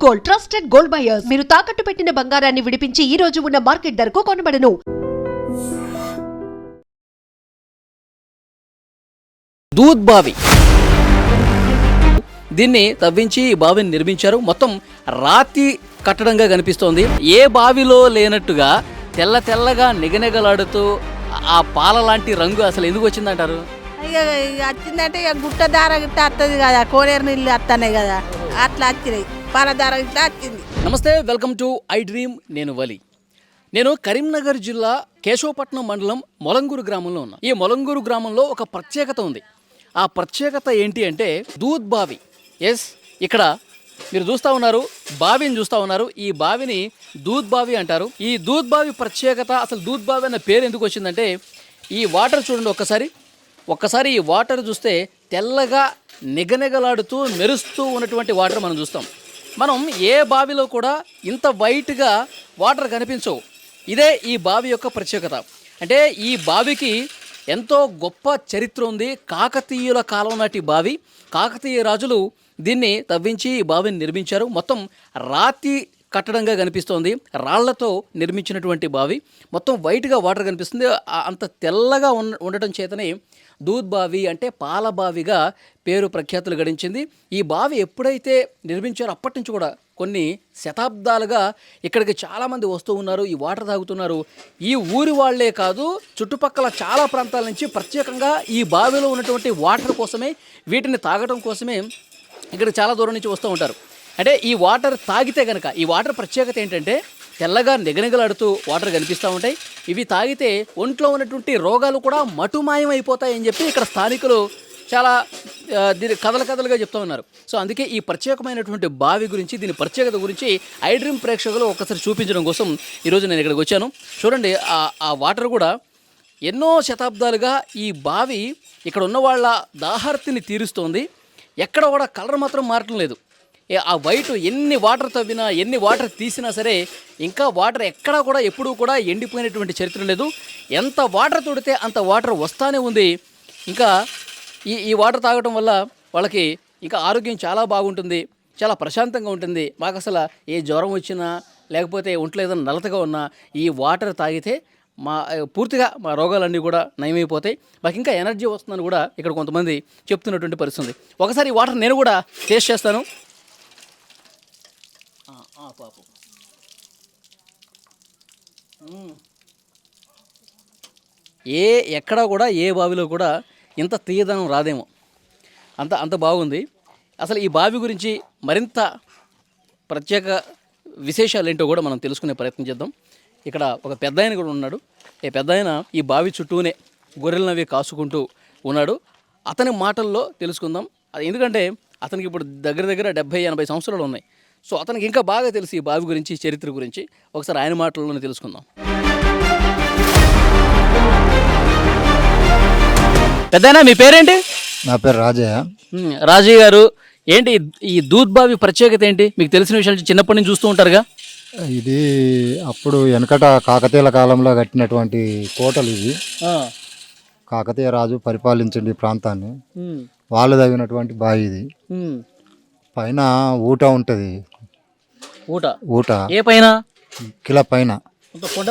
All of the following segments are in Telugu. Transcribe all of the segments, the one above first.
Gold, trusted gold buyers. మీరు తాకట్టు పెట్టిన బంగారాన్ని విడిపించి ఈ రోజు ఉన్న మార్కెట్ ధరకు కొనబడను. దూద్ బావి, దీన్ని తవ్వించి ఈ బావిని నిర్మించారు. మొత్తం రాతి కట్టడంగా కనిపిస్తోంది. ఏ బావిలో లేనట్టుగా తెల్ల తెల్లగా నిగనిగలాడుతూ ఆ పాల లాంటి రంగు అసలు ఎందుకు వచ్చిందంటారు? ఇక వచ్చిందంటే ఇక గుట్ట దార గిట్ట వస్తుంది కదా, కోనేరు నీళ్ళు వస్తున్నాయి కదా, అట్లా వచ్చినాయి. పాల దార గిట్లా వచ్చింది. నమస్తే, వెల్కమ్ టు ఐ డ్రీమ్. నేను వలి. నేను కరీంనగర్ జిల్లా కేశవపట్నం మండలం మొలంగూరు గ్రామంలో ఉన్నా. ఈ మొలంగూరు గ్రామంలో ఒక ప్రత్యేకత ఉంది. ఆ ప్రత్యేకత ఏంటి అంటే దూద్ బావి. ఎస్, ఇక్కడ మీరు చూస్తూ ఉన్నారు, బావిని చూస్తూ ఉన్నారు. ఈ బావిని దూద్ బావి అంటారు. ఈ దూద్ బావి ప్రత్యేకత, అసలు దూద్ బావి అన్న పేరు ఎందుకు వచ్చిందంటే ఈ వాటర్ చూడండి ఒక్కసారి ఈ వాటర్ చూస్తే తెల్లగా నిగనిగలాడుతూ మెరుస్తూ ఉన్నటువంటి వాటర్ మనం చూస్తాం. మనం ఏ బావిలో కూడా ఇంత వైట్గా వాటర్ కనిపించవు. ఇదే ఈ బావి యొక్క ప్రత్యేకత. అంటే ఈ బావికి ఎంతో గొప్ప చరిత్ర ఉంది. కాకతీయుల కాలం నాటి బావి. కాకతీయ రాజులు దీన్ని తవ్వించి ఈ బావిని నిర్మించారు. మొత్తం రాతి కట్టడంగా కనిపిస్తోంది. రాళ్లతో నిర్మించినటువంటి బావి. మొత్తం వైట్గా వాటర్ కనిపిస్తుంది. అంత తెల్లగా ఉండటం చేతనే దూద్ బావి అంటే పాల బావిగా పేరు ప్రఖ్యాతులు గడించింది. ఈ బావి ఎప్పుడైతే నిర్మించారో అప్పటి నుంచి కూడా కొన్ని శతాబ్దాలుగా ఇక్కడికి చాలామంది వస్తూ ఉన్నారు, ఈ వాటర్ తాగుతున్నారు. ఈ ఊరి వాళ్లే కాదు, చుట్టుపక్కల చాలా ప్రాంతాల నుంచి ప్రత్యేకంగా ఈ బావిలో ఉన్నటువంటి వాటర్ కోసమే, వీటిని తాగడం కోసమే ఇక్కడ చాలా దూరం నుంచి వస్తూ ఉంటారు. అంటే ఈ వాటర్ తాగితే కనుక, ఈ వాటర్ ప్రత్యేకత ఏంటంటే తెల్లగా నిగనిగలాడుతూ వాటర్ కనిపిస్తూ ఉంటాయి. ఇవి తాగితే ఒంట్లో ఉన్నటువంటి రోగాలు కూడా మటుమాయం అయిపోతాయని చెప్పి ఇక్కడ స్థానికులు చాలా కథలుగా చెప్తూ ఉన్నారు. సో అందుకే ఈ ప్రత్యేకమైనటువంటి బావి గురించి, దీని ప్రత్యేకత గురించి ఐ డ్రీమ్ ప్రేక్షకులు ఒక్కసారి చూపించడం కోసం ఈరోజు నేను ఇక్కడికి వచ్చాను. చూడండి, ఆ వాటర్ కూడా ఎన్నో శతాబ్దాలుగా ఈ బావి ఇక్కడ ఉన్న వాళ్ళ దాహార్తిని తీరుస్తోంది. ఎక్కడ కూడా కలర్ మాత్రం మారటం లేదు. ఆ వైట్ ఎన్ని వాటర్ తవ్వినా, ఎన్ని వాటర్ తీసినా సరే ఇంకా వాటర్ ఎక్కడా కూడా ఎప్పుడూ కూడా ఎండిపోయినటువంటి చరిత్ర లేదు. ఎంత వాటర్ తోడితే అంత వాటర్ వస్తానే ఉంది. ఇంకా ఈ వాటర్ తాగటం వల్ల వాళ్ళకి ఇంకా ఆరోగ్యం చాలా బాగుంటుంది, చాలా ప్రశాంతంగా ఉంటుంది. మాకు అసలు ఏ జ్వరం వచ్చినా లేకపోతే ఒంట్లో ఏదైనా నలతగా ఉన్నా ఈ వాటర్ తాగితే పూర్తిగా మా రోగాలన్నీ కూడా నయమైపోతాయి. మాకు ఇంకా ఎనర్జీ వస్తుందని కూడా ఇక్కడ కొంతమంది చెప్తున్నటువంటి పరిస్థితి. ఒకసారి ఈ వాటర్ నేను కూడా టేస్ట్ చేస్తాను. పాపం ఎక్కడా కూడా ఏ బావిలో కూడా ఇంత తీయదనం రాదేమో, అంత బాగుంది. అసలు ఈ బావి గురించి మరింత ప్రత్యేక విశేషాలు ఏంటో కూడా మనం తెలుసుకునే ప్రయత్నం చేద్దాం. ఇక్కడ ఒక పెద్ద ఆయన కూడా ఉన్నాడు. ఈ పెద్ద ఆయన ఈ బావి చుట్టూనే గొర్రెలనవి కాసుకుంటూ ఉన్నాడు. అతని మాటల్లో తెలుసుకుందాం. ఎందుకంటే అతనికి ఇప్పుడు దగ్గర 70-80 సంవత్సరాలు ఉన్నాయి. సో అతనికి ఇంకా బాగా తెలుసు ఈ బావి గురించి, చరిత్ర గురించి. ఒకసారి ఆయన మాటల్లోనే తెలుసుకుందాం. పెద్దయినా మీ పేరేంటి? నా పేరు రాజయ్య. రాజయ్య గారు, ఏంటి ఈ దూద్ బావి ప్రత్యేకత ఏంటి? మీకు తెలిసిన విషయాలు చిన్నప్పటి నుంచి చూస్తూ ఉంటారుగా. ఇది అప్పుడు వెనకట కాకతీయుల కాలంలో కట్టినటువంటి కోటలు ఇవి. కాకతీయ రాజు పరిపాలించండి ఈ ప్రాంతాన్ని. వాళ్ళు తవ్వినటువంటి బావి ఇది. పైన ఊట ఉంటుంది. ఊట ఏ పైన? కిల పైన, కొండ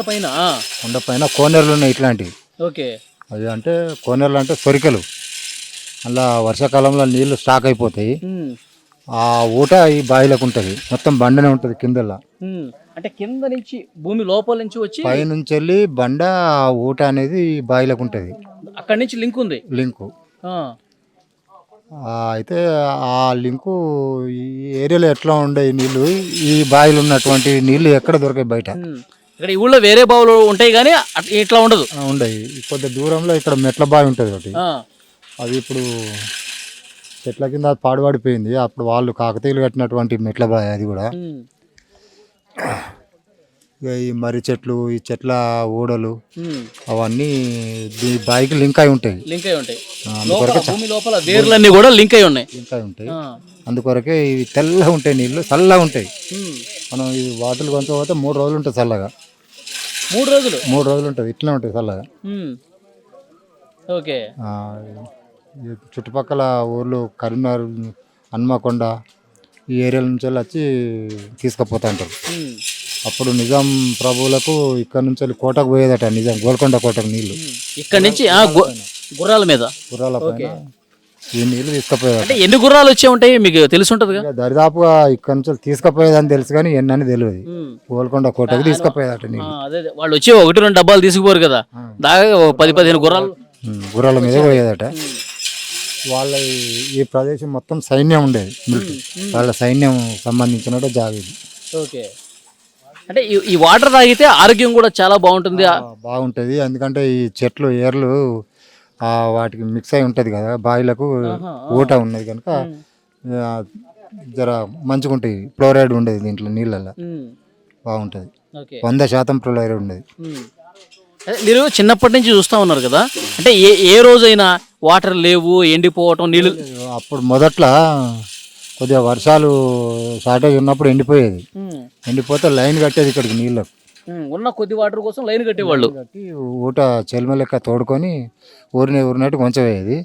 పైన కోనేరులు ఉన్నాయి ఇట్లాంటివి. ఓకే. అవి అంటే కోనేరులు అంటే సొరికలు. అలా వర్షాకాలంలో నీళ్లు స్టాక్ అయిపోతాయి. ఆ ఊట ఈ బావిలకు ఉంటుంది. మొత్తం బండనే ఉంటుంది కిందలా. అంటే కింద నుంచి భూమి లోపల నుంచి వచ్చి పై నుంచి వెళ్ళి బండ ఊట అనేది బావిలకు ఉంటుంది. అక్కడి నుంచి లింక్ ఉంది. లింకు అయితే ఆ లింకు ఈ ఏరియాలో ఎట్లా ఉండే నీళ్ళు, ఈ బావిలో ఉన్నటువంటి నీళ్లు ఎక్కడ దొరికాయి బయట. ఇక్కడ ఈ ఊళ్ళో వేరే బావులు ఉంటాయి కానీ ఇట్లా ఉండదు. ఉండయి. కొద్ది దూరంలో ఇక్కడ మెట్ల బావి ఉంటుంది ఒకటి. అది ఇప్పుడు చెట్ల కింద పాడుపడిపోయింది. అప్పుడు వాళ్ళు కాకతీయులు కట్టినటువంటి మెట్ల బావి అది కూడా. ఈ మర్రి చెట్లు, ఈ చెట్ల ఊడలు అవన్నీ ఈ బావికి లింక్ అయి ఉంటాయి. వేర్లన్నీ కూడా లింక్ అయి ఉంటాయి. అందుకొరకే ఇవి తెల్లగా ఉంటాయి, నీళ్ళు చల్లగా ఉంటాయి. మనం ఈ వాటర్ కొంచెం 3 రోజులు ఉంటుంది చల్లగా. 3 రోజులు ఉంటుంది, ఇట్లా ఉంటుంది చల్లగా. చుట్టుపక్కల ఊర్లు కరీంనగర్, హన్మకొండ, ఈ ఏరియాల నుంచి వచ్చి తీసుకుపోతా ఉంటారు. అప్పుడు నిజాం ప్రభువులకు ఇక్కడ నుంచి వెళ్ళి కోటకు పోయేదట, నిజాం గోల్కొండ కోటకు నీళ్లు ఇక్కడ నుంచి గుర్రాల మీద గుర్రాల పైన ఈ నీళ్లు తీసుకుపోయేదట. అంటే ఎన్ని గుర్రాలు వచ్చే ఉంటాయి మీకు తెలిసి ఉంటుందిగా? ఇక దరిదాపుగా ఇక్కడ నుంచి తీసుకుపోయేదని తెలుసు కానీ ఎన్నని తెలియదు. గోల్కొండ కోటకు తీసుకుపోయేదట నీళ్ళు. అదే వాళ్ళు వచ్చి 1-2 డబ్బాలు తీసుకుపోరు కదా, దాదాపు 10-15 గుర్రాలు గుర్రాల మీద పోయేదట. వాళ్ళ ఈ ప్రదేశం మొత్తం సైన్యం ఉండేది, మిలిటరీ వాళ్ళ సైన్యం సంబంధించిన జాగేది. ఓకే. అంటే ఈ వాటర్ తాగితే ఆరోగ్యం కూడా చాలా బాగుంటుంది. బాగుంటుంది ఎందుకంటే ఈ చెట్లు ఏర్లు వాటికి మిక్స్ అయి ఉంటుంది కదా, బావిలకు ఊట ఉన్నది కనుక జర మంచిగా ఉంటుంది. ఫ్లోరైడ్ ఉండేది దీంట్లో నీళ్ళల్లో, బాగుంటుంది. 100% ఫ్లోరైడ్ ఉండేది. మీరు చిన్నప్పటి నుంచి చూస్తూ ఉన్నారు కదా, అంటే ఏ రోజైనా వాటర్ లేవు, ఎండిపోవటం, నీళ్ళు అప్పుడు మొదట్లో కొద్దిగా వర్షాలు షార్టేజ్ ఉన్నప్పుడు ఎండిపోయేది. ఎండిపోతే లైన్ కట్టేది ఇక్కడికి నీళ్ళకు. ఉన్న కొద్ది వాటర్ కోసం లైన్ కట్టేవాళ్ళు. కట్టి ఊట చెల్మ లెక్క తోడుకొని ఊరినట్టు కొంచెమయ్యేది.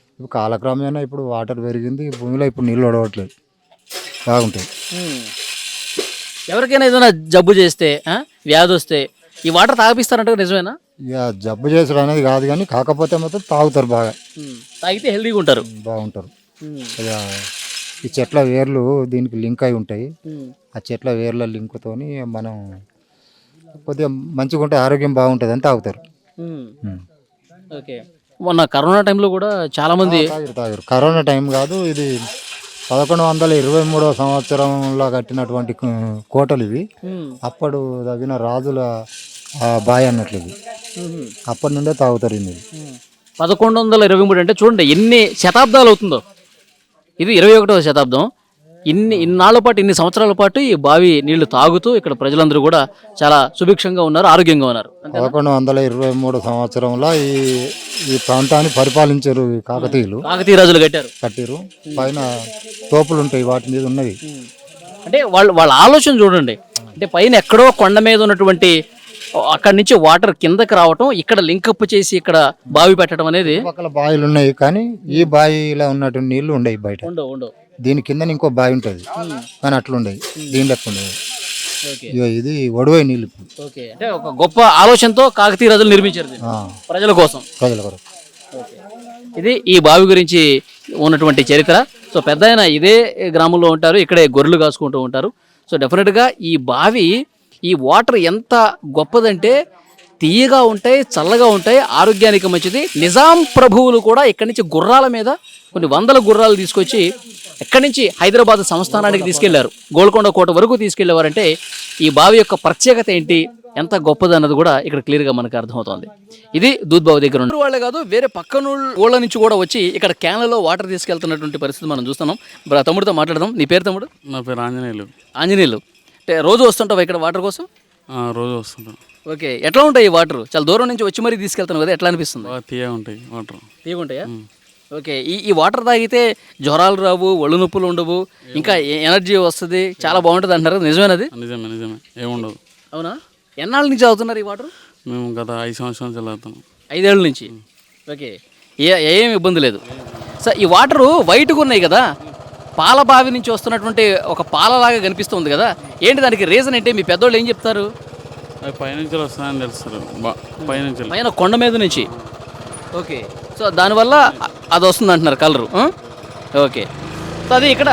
ఇప్పుడు కాలక్రమేణా ఇప్పుడు వాటర్ పెరిగింది, భూమిలో ఇప్పుడు నీళ్ళు ఒడవట్లేదు, బాగుంటుంది. ఎవరికైనా ఏదైనా జబ్బు చేస్తే, వ్యాధి వస్తే ఈ వాటర్ తాగిపిస్తారంటే నిజమేనా? ఇక జబ్బు చేసుడు అనేది కాదు కానీ కాకపోతే మాత్రం తాగుతారు, బాగా తాగితే హెల్తీగా ఉంటారు, బాగుంటారు. ఇక ఈ చెట్ల వేర్లు దీనికి లింక్ అయి ఉంటాయి. ఆ చెట్ల వేర్ల లింక్తోని మనం కొద్దిగా మంచిగా ఉంటే ఆరోగ్యం బాగుంటుంది అని తాగుతారు. ఓకే. మొన్న కరోనా టైంలో కూడా చాలా మంది తాగారు. కరోనా టైం కాదు, ఇది 1123వ సంవత్సరంలో కట్టినటువంటి కోటలు ఇవి. అప్పుడు తగిన రాజుల బాయ్ అన్నట్లు ఇది. అప్పటి నుండే తాగుతారు ఇది. 1123 అంటే చూడండి ఎన్ని శతాబ్దాలు అవుతుందో. ఇది 21వ శతాబ్దం. ఇన్నాళ్ల పాటు, ఇన్ని సంవత్సరాల పాటు ఈ బావి నీళ్లు తాగుతూ ఇక్కడ ప్రజలందరూ కూడా చాలా సుభిక్షంగా ఉన్నారు, ఆరోగ్యంగా ఉన్నారు. 1123 సంవత్సరంలో ఈ ప్రాంతాన్ని పరిపాలించారు కాకతీయులు. కాకతీయ రాజులు కట్టారు. పైన తోపులు ఉంటాయి, వాటి మీద ఉన్నది. అంటే వాళ్ళ ఆలోచన చూడండి. అంటే పైన ఎక్కడో కొండ మీద ఉన్నటువంటి అక్కడి నుంచి వాటర్ కిందకి రావటం, ఇక్కడ లింకప్ చేసి ఇక్కడ బావి పెట్టడం అనేది. పక్కల బావిలు ఉన్నాయి కానీ ఈ బావిలో ఉన్నటువంటి నీళ్లు ఉండవు బయట. ఉండవు. దీని కింద ఇంకో బావి ఉంటుంది కానీ అట్లుండేది, దీని లెక్క ఉండేది. ఇది ఒడవై నీళ్ళు. ఓకే. అంటే ఒక గొప్ప ఆలోచనతో కాకతీయ రాజులు నిర్మించారు ప్రజల కోసం. ఇది ఈ బావి గురించి ఉన్నటువంటి చరిత్ర. సో పెద్ద ఆయన ఇదే గ్రామంలో ఉంటారు, ఇక్కడే గొర్రెలు కాసుకుంటూ ఉంటారు. సో డెఫినెట్గా ఈ బావి, ఈ వాటర్ ఎంత గొప్పదంటే తీయగా ఉంటాయి, చల్లగా ఉంటాయి, ఆరోగ్యానికి మంచిది. నిజాం ప్రభువులు కూడా ఇక్కడి నుంచి గుర్రాల మీద కొన్ని వందల గుర్రాలు తీసుకొచ్చి ఎక్కడి నుంచి హైదరాబాద్ సంస్థానానికి తీసుకెళ్లారు, గోల్కొండ కోట వరకు తీసుకెళ్లేవారంటే ఈ బావి యొక్క ప్రత్యేకత ఏంటి, ఎంత గొప్పది అన్నది కూడా ఇక్కడ క్లియర్గా మనకు అర్థమవుతుంది. ఇది దూద్బావి దగ్గర ఉన్న వాళ్ళే కాదు, వేరే పక్కన ఊళ్ళ నుంచి కూడా వచ్చి ఇక్కడ క్యాన్లలో వాటర్ తీసుకెళ్తున్నటువంటి పరిస్థితి మనం చూస్తున్నాం. తమ్ముడితో మాట్లాడదాం. నీ పేరు తమ్ముడు? నా పేరు ఆంజనేయులు. ఆంజనేయులు. అంటే రోజు వస్తుంటావా ఇక్కడ వాటర్ కోసం? రోజు వస్తుంటాను. ఓకే. ఎట్లా ఉంటాయి ఈ వాటర్? చాలా దూరం నుంచి వచ్చి మరీ తీసుకెళ్తాను కదా, ఎట్లా అనిపిస్తుంది? తీయగా ఉంటాయి వాటర్. తీయగా ఉంటాయా? ఓకే. ఈ వాటర్ తాగితే జ్వరాలు రావు, ఒళ్ళు నొప్పులు ఉండవు, ఇంకా ఎనర్జీ వస్తుంది, చాలా బాగుంటుంది అంటారు, నిజమేనది? నిజమే, ఏముండదు. అవునా? ఎన్నాళ్ళ నుంచి అవుతున్నారు ఈ వాటర్? మేము గత 5 సంవత్సరాల నుంచి చదువుతాం. 5 ఏళ్ళ నుంచి. ఓకే. ఏం ఇబ్బంది లేదు. సార్ ఈ వాటరు వైట్గా ఉన్నాయి కదా, పాల బావి నుంచి వస్తున్నటువంటి ఒక పాలలాగా కనిపిస్తుంది కదా, ఏంటి దానికి రీజన్ ఏంటి? మీ పెద్దోళ్ళు ఏం చెప్తారు? అవి పైనుంచి వస్తాయని తెలుస్తారు, పైన కొండ మీద నుంచి. ఓకే. సో దానివల్ల అది వస్తుంది అంటున్నారు కలరు. ఓకే. సో అది ఇక్కడ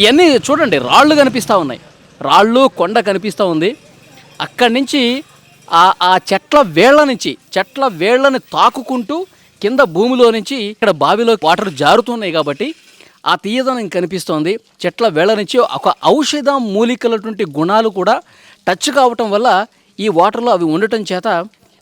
ఇవన్నీ చూడండి, రాళ్ళు కనిపిస్తూ ఉన్నాయి, రాళ్ళు కొండ కనిపిస్తూ ఉంది. అక్కడి నుంచి ఆ చెట్ల వేళ్ళని తాకుకుంటూ కింద భూమిలో నుంచి ఇక్కడ బావిలో వాటర్ జారుతున్నాయి కాబట్టి ఆ తీయదనం కనిపిస్తోంది. చెట్ల వేళ్ళ నుంచి ఒక ఔషధ మూలికలటువంటి గుణాలు కూడా టచ్ కావటం వల్ల ఈ వాటర్లో అవి ఉండటం చేత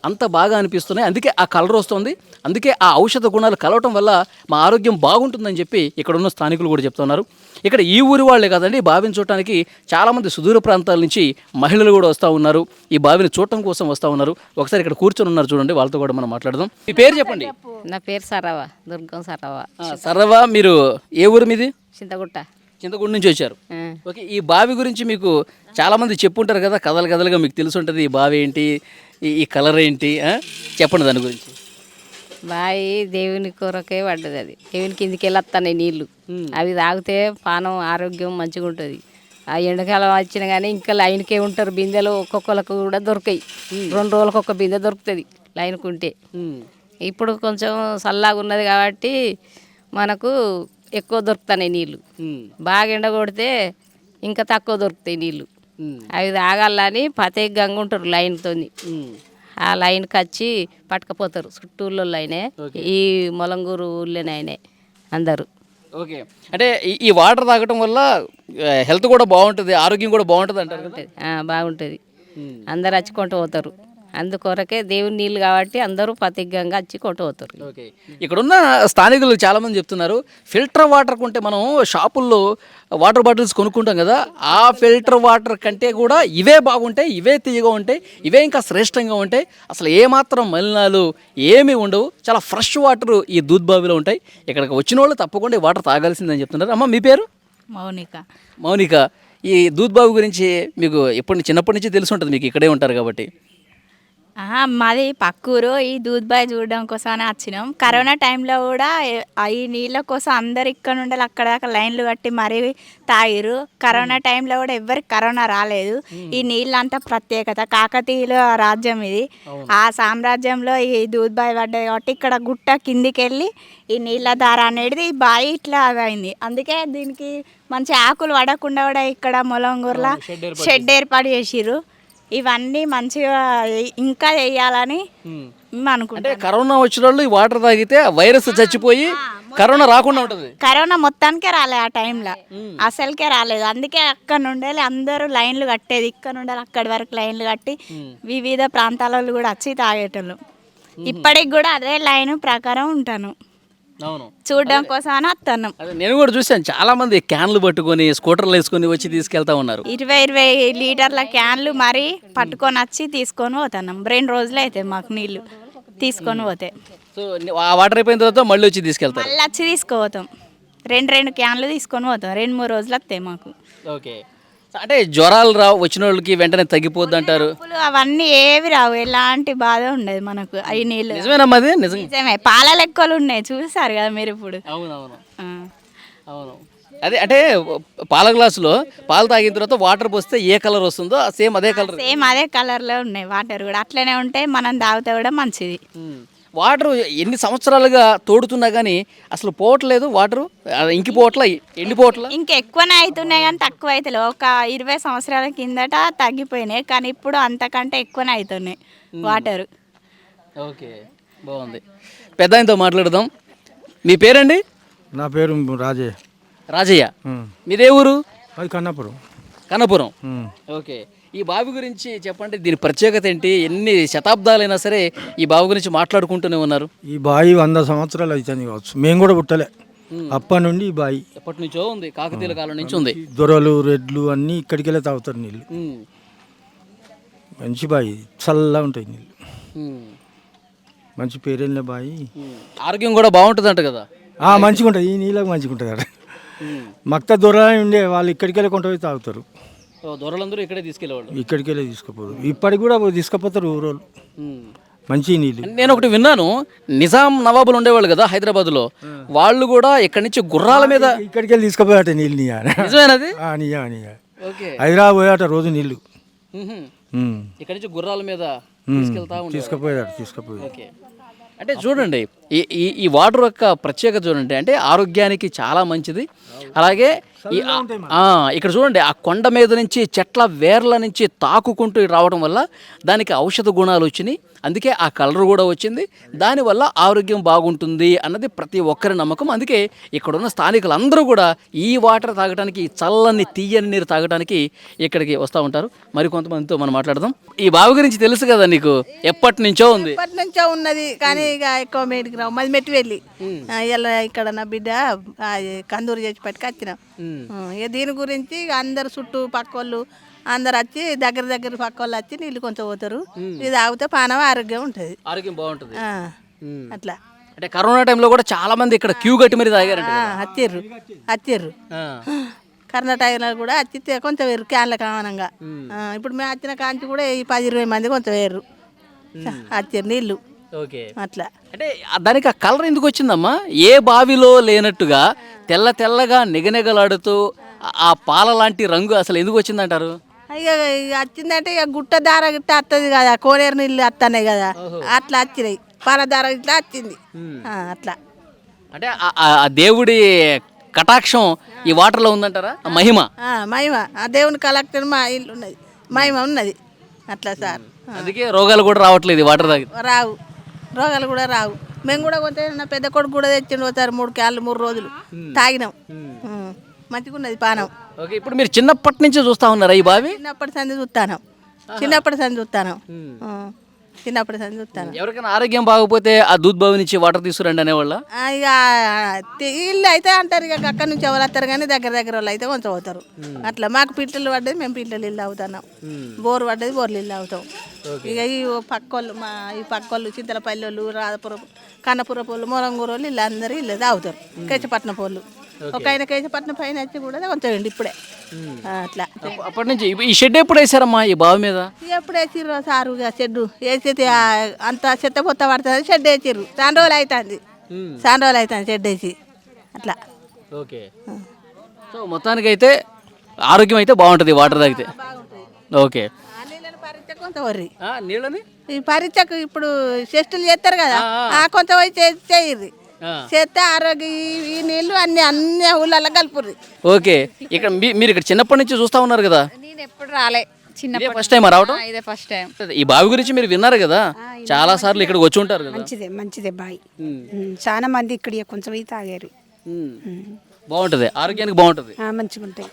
అంత బాగా అనిపిస్తున్నాయి. అందుకే ఆ కలర్ వస్తుంది, అందుకే ఆ ఔషధ గుణాలు కలవటం వల్ల మా ఆరోగ్యం బాగుంటుందని చెప్పి ఇక్కడ ఉన్న స్థానికులు కూడా చెప్తున్నారు. ఇక్కడ ఈ ఊరి వాళ్ళే కాదండి, బావిని చూడటానికి చాలామంది సుదూర ప్రాంతాల నుంచి మహిళలు కూడా వస్తూ ఉన్నారు, ఈ బావిని చూడటం కోసం వస్తూ ఉన్నారు. ఒకసారి ఇక్కడ కూర్చొని ఉన్నారు చూడండి, వాళ్ళతో కూడా మనం మాట్లాడదాం. మీ పేరు చెప్పండి. నా పేరు సరవ, దుర్గం సరవ. సరవ. మీరు ఏ ఊరు మీది? చింతగుట్ట నుంచి వచ్చారు. ఓకే. ఈ బావి గురించి మీకు చాలామంది చెప్పుంటారు కదా, కథలుగా మీకు తెలుసుంటుంది. ఈ బావి ఏంటి, ఈ కలర్ ఏంటి, చెప్పండి దాని గురించి. బావి దేవుని కొరకే పడ్డది, అది దేవుని కిందికి వెళ్ళొస్తాయి నీళ్ళు. అవి తాగితే పానం ఆరోగ్యం మంచిగా ఉంటుంది. ఆ ఎండాకాలం వచ్చినా కానీ ఇంకా లైన్కే ఉంటారు. బిందెలు ఒక్కొక్కరికి కూడా దొరకాయి. 2 రోజులకు ఒక బిందె దొరుకుతుంది లైన్కు ఉంటే. ఇప్పుడు కొంచెం చల్లగా ఉన్నది కాబట్టి మనకు ఎక్కువ దొరుకుతున్నాయి నీళ్ళు. బాగా ఎండ కొడితే ఇంకా తక్కువ దొరుకుతాయి నీళ్ళు. అవి తాగాలని ప్రత్యేకంగా ఉంటారు లైన్తో. ఆ లైన్కి వచ్చి పట్టుకపోతారు. చుట్టూళ్ళో లైనే, ఈ మొలంగూరు ఊళ్ళోనైనా అందరూ. ఓకే, అంటే ఈ వాటర్ తాగటం వల్ల హెల్త్ కూడా బాగుంటుంది, ఆరోగ్యం కూడా బాగుంటుంది అంటారు కదా? బాగుంటుంది. అందరు వచ్చి కొంటూ పోతారు. అందుకొరకే దేవుని నీళ్ళు కాబట్టి అందరూ ప్రతిజ్ఞంగా వచ్చి కొంటూ పోతారు. ఓకే, ఇక్కడున్న స్థానికులు చాలామంది చెప్తున్నారు ఫిల్టర్ వాటర్ కొంటే మనం షాపుల్లో వాటర్ బాటిల్స్ కొనుక్కుంటాం కదా, ఆ ఫిల్టర్ వాటర్ కంటే కూడా ఇవే బాగుంటాయి, ఇవే తీయగా ఉంటాయి, ఇవే ఇంకా శ్రేష్టంగా ఉంటాయి. అసలు ఏమాత్రం మలినాలు ఏమీ ఉండవు, చాలా ఫ్రెష్ వాటర్ ఈ దూద్ బావిలో ఉంటాయి. ఇక్కడికి వచ్చిన వాళ్ళు తప్పకుండా ఈ వాటర్ తాగాల్సిందని చెప్తున్నారు. అమ్మ మీ పేరు? మౌనిక. మౌనిక, ఈ దూద్ బావి గురించి మీకు చిన్నప్పటి నుంచి తెలిసి ఉంటుంది, మీకు ఇక్కడే ఉంటారు కాబట్టి. మాది పక్కూరు. ఈ దూద్బాయ్ చూడడం కోసమని వచ్చినాం. కరోనా టైంలో కూడా ఈ నీళ్ళ కోసం అందరు ఇక్కడ నుండి అక్కడ దాకా లైన్లు కట్టి మరీ తాగిరు. కరోనా టైంలో కూడా ఎవరికి కరోనా రాలేదు. ఈ నీళ్ళంతా ప్రత్యేకత, కాకతీయుల రాజ్యం ఇది. ఆ సామ్రాజ్యంలో ఈ దూద్బాయ్ పడ్డది కాబట్టి ఇక్కడ గుట్ట కిందికి వెళ్ళి ఈ నీళ్ళ దార అనేది ఈ బావి ఇట్లా అయింది. అందుకే దీనికి మంచి ఆకులు పడకుండా కూడా ఇక్కడ మొలంగూరులో షెడ్ ఏర్పాటు చేసిర్రు. ఇవన్నీ మంచిగా ఇంకా వేయాలని అనుకుంటున్నాం. అంటే కరోనా వచ్చిన వాళ్ళు ఈ వాటర్ తాగితే వైరస్ చచ్చిపోయి కరోనా రాకుండా ఉంటుంది. కరోనా మొత్తానికే రాలేదు ఆ టైంలో, అసలుకే రాలేదు. అందుకే అక్కడ నుండి అందరూ లైన్లు కట్టేది. ఇక్కడ నుండి అక్కడి వరకు లైన్లు కట్టి వివిధ ప్రాంతాలలో కూడా వచ్చి తాగేటోళ్ళు. ఇప్పటికి కూడా అదే లైన్ ప్రకారం ఉంటాను, అవును, చూడడం కోసం అని వస్తున్నాం. నేను కూడా చూసాను, చాలా మంది క్యాన్లు పట్టుకొని స్కూటర్లు వేసుకొని వచ్చి తీసుకెళ్తా ఉన్నారు. 20 లీటర్ల క్యాన్లు మరీ పట్టుకొని వచ్చి తీసుకొని పోతున్నాం. 2 రోజులు అయితే మాకు నీళ్ళు తీసుకొని పోతే. సో ఆ వాటర్ అయిపోయిన తర్వాత మళ్ళీ వచ్చి తీసుకెళ్తారు? మళ్ళీ వచ్చి తీసుకుపోతాం. 2 క్యాన్లు తీసుకొని పోతాం. 2-3 రోజులు వస్తాయి మాకు. ఓకే, అంటే జ్వరాలు వచ్చిన వాళ్ళకి వెంటనే తగ్గిపోద్ది అంటారు. అవన్నీ ఏవి రావు, ఎలాంటి బాధ ఉండదు మనకు. అవి నీళ్ళు నిజమేనమ్మా? అది నిజమే. పాల లెక్కలు ఉన్నాయి, చూసారు కదా మీరు ఇప్పుడు. అవునవును, అవును. అదే అంటే పాల గ్లాసులో పాలు తాగిన తర్వాత వాటర్ పోస్తే ఏ కలర్ వస్తుందో సేమ్ అదే కలర్లో ఉన్నాయి వాటర్ కూడా. అట్లనే ఉంటే మనం తాగితే కూడా మంచిది. వాటర్ ఎన్ని సంవత్సరాలుగా తోడుతున్నా కానీ అసలు పోవట్లేదు వాటరు, ఇంకిపోవట్ల, ఎండిపోవట్ల. ఇంకా ఎక్కువనే అవుతున్నాయి కానీ తక్కువ అవుతలేవు. ఒక 20 సంవత్సరాల కిందట తగ్గిపోయినాయి, కానీ ఇప్పుడు అంతకంటే ఎక్కువనే అవుతున్నాయి వాటరు. ఓకే, బాగుంది. పెద్ద ఆయనతో మాట్లాడదాం. మీ పేరండి? నా పేరు రాజయ్య. రాజయ్య, మీదే ఊరు? అది కన్నపురం. కన్నపురం. ఓకే, ఈ బావి గురించి చెప్పండి. దీని ప్రత్యేకత ఏంటి? ఎన్ని శతాబ్దాలైనా సరే ఈ బావి గురించి మాట్లాడుకుంటూనే ఉన్నారు. ఈ బావి 100 సంవత్సరాలు అవుతుంది కావచ్చు, మేము కూడా పుట్టలే. అప్పటి నుండి ఈ బావి ఎప్పటి నుంచో ఉంది, కాకతీయుల కాలం నుంచి ఉంది. దొరలు రెడ్లు అన్నీ ఇక్కడికి వెళ్ళి తాగుతారు నీళ్ళు. మంచి బావి, చల్లగా ఉంటాయి నీళ్ళు. మంచి పేరెళ్ళిన బావి. ఆరోగ్యం కూడా బాగుంటుంది అంట కదా? మంచిగా ఉంటుంది, ఈ నీళ్ళకి మంచిగా ఉంటుంది అక్కడ. మక్త దొర ఉండే వాళ్ళు ఇక్కడికి వెళ్ళి కొంట పోయి తాగుతారు. దొరలందరూ ఇక్కడే తీసుకెళ్ళేవాళ్ళు? ఇక్కడికి వెళ్ళి తీసుకుపోరు, ఇప్పటికి కూడా తీసుకుపోతారు ఊరోళ్ళు. మంచి నీళ్ళు. నేను ఒకటి విన్నాను, నిజాం నవాబులు ఉండేవాళ్ళు కదా హైదరాబాద్లో, వాళ్ళు కూడా ఇక్కడి నుంచి గుర్రాల మీద ఇక్కడికి వెళ్ళి తీసుకుపోయాట నీళ్ళు. నిజమేనది? హైదరాబాద్ పోయాట రోజు నీళ్ళు. ఇక్కడి నుంచి గుర్రాల మీద తీసుకుపోయాడు. ఓకే, అంటే చూడండి ఈ వాటర్ యొక్క ప్రత్యేకత చూడండి, అంటే ఆరోగ్యానికి చాలా మంచిది. అలాగే ఇక్కడ చూడండి, ఆ కొండ మీద నుంచి చెట్ల వేర్ల నుంచి తాకుకుంటూ రావడం వల్ల దానికి ఔషధ గుణాలు వచ్చినాయి. అందుకే ఆ కలర్ కూడా వచ్చింది. దానివల్ల ఆరోగ్యం బాగుంటుంది అన్నది ప్రతి ఒక్కరి నమ్మకం. అందుకే ఇక్కడున్న స్థానికులందరూ కూడా ఈ వాటర్ తాగడానికి, చల్లని తీయని నీరు తాగడానికి ఇక్కడికి వస్తూ ఉంటారు. మరి కొంతమందితో మనం మాట్లాడదాం. ఈ బావి గురించి తెలుసు కదా నీకు? ఎప్పటి నుంచో ఉంది? ఎప్పటి నుంచో ఉన్నది, కానీ ఇక ఎక్కువ మేడికి రావు. మళ్ళీ మెట్టి వెళ్ళి ఇలా ఇక్కడ నా బిడ్డ కందూరు చేసి పట్టుకు వచ్చినాం. ఇక దీని గురించి అందరు చుట్టూ పక్క వాళ్ళు అందరు వచ్చి దగ్గర పక్క వాళ్ళు వచ్చి నీళ్ళు కొంచెం పోతారు. ఇది తాగితే పానం ఆరోగ్యం ఉంటుంది, ఆరోగ్యం బాగుంటుంది. అట్లా. అంటే కరోనా టైంలో కూడా చాలా మంది ఇక్కడ క్యూ కట్టి మరి తాగారంట. వచ్చిర్రు కరోనా టైంలో కూడా వచ్చి కొంచెం వేరు క్యాన్ల కామనంగా. ఇప్పుడు మేము వచ్చిన కాంచి కూడా ఈ 10-20 మంది కొంచెం వేరు వచ్చిర్రు నీళ్ళు. ఓకే. అట్లా అంటే దానికి ఆ కలర్ ఎందుకు వచ్చిందమ్మా? ఏ బావిలో లేనట్టుగా తెల్ల తెల్లగా నిగనిగలాడుతూ ఆ పాల లాంటి రంగు అసలు ఎందుకు వచ్చిందంటారు? ఇక వచ్చిందంటే ఇక గుట్ట దార గిట్ట వస్తుంది కదా, కోనేరు నీళ్ళు వస్తున్నాయి కదా, అట్లా వచ్చినాయి. పాల దార ఇట్లా వచ్చింది. అట్లా అంటే ఆ దేవుడి కటాక్షం ఈ వాటర్లో ఉందంటారా? ఆ మహిమ మహిమ ఆ దేవుని కలెక్టర్ మా ఇల్లు ఉన్నది, మహిమ ఉన్నది అట్లా సార్. అందుకే రోగాలు కూడా రావట్లేదు ఈ వాటర్ తాగి. రావు, రోగాలు కూడా రావు. మేము కూడా కొంత నా పెద్ద కొడుకు కూడా తెచ్చిండు ఒకసారి 3 క్యాన్లు 3 రోజులు తాగినాం. మంచిగా ఉన్నది పానం. ఓకే. ఇప్పుడు మీరు చిన్నప్పటి నుంచి చూస్తా ఉన్నారా ఈ బావి? చిన్నప్పటి సంది చూస్తాను, చిన్నప్పటి సంది చూస్తాను, చిన్నప్పటి సంది చూస్తాను. ఎవరికైనా ఆరోగ్యం బాగపోతే ఆ దూద్ బావి నుంచి వాటర్ తీసుకురండి అనేవాళ్ళ? ఇక ఇల్లు అయితే అంటారు, ఇక అక్కడి నుంచి ఎవరు వస్తారు కానీ దగ్గర దగ్గర వాళ్ళు అయితే ఉంచబోతారు. అట్లా మాకు పిట్టలు పడ్డది, మేము పిట్టలు ఇల్లు అవుతున్నాం. బోరు పడ్డది, బోర్లు ఇల్లు అవుతాం. ఇక ఈ పక్కోళ్ళు మా ఈ పక్కోళ్ళు చింతలపల్లి వాళ్ళు, రాధపురం, కన్నపురం వాళ్ళు, మొరంగూరు వాళ్ళు ఇల్లు అందరూ ఇల్లు తాగుతారు. కేశపట్నం వాళ్ళు ఒక ఆయన కేశపట్నం పైన వచ్చి కూడా కొంచెం ఇప్పుడే అట్లా. అప్పటి నుంచి ఈ షెడ్ ఎప్పుడు వేసారమ్మా ఈ బావి మీద? ఎప్పుడు వేసిర్రు సారు షెడ్ వేసి అంత చెత్త పొత్త పడుతుంది, షెడ్ వేసిర్రు. చాలా రోజులు అవుతుంది, చాలా రోజులు అవుతుంది షెడ్ వేసి అట్లా. ఓకే. సో మొత్తానికైతే ఆరోగ్యం అయితే బాగుంటుంది వాటర్ తాగితే. ఓకే. పరీక్ష కొంత వర్రి నీళ్ళని ఈ పరీక్షకు ఇప్పుడు టెస్టులు చేస్తారు కదా, కొంత పోయి చేయర్రి, చేస్తే ఆరోగ్య ఈ నీళ్ళు అన్ని ఊళ్ళల్లో కలుపుర్రి. ఓకే. ఇక్కడ మీరు ఇక్కడ చిన్నప్పటి నుంచి చూస్తా ఉన్నారు కదా? నేను ఎప్పుడు రాలే, చిన్న ఫస్ట్ టైం రావటం? ఇదే ఫస్ట్ టైం. ఈ బావి గురించి మీరు విన్నారు కదా, చాలా సార్లు ఇక్కడికి వచ్చి ఉంటారు కదా? మంచిదే బాయ్. చాలా మంది ఇక్కడ కొంచెం తాగారు. బాగుంటది, ఆరోగ్యానికి బాగుంటది. మంచిగా ఉంటాయి.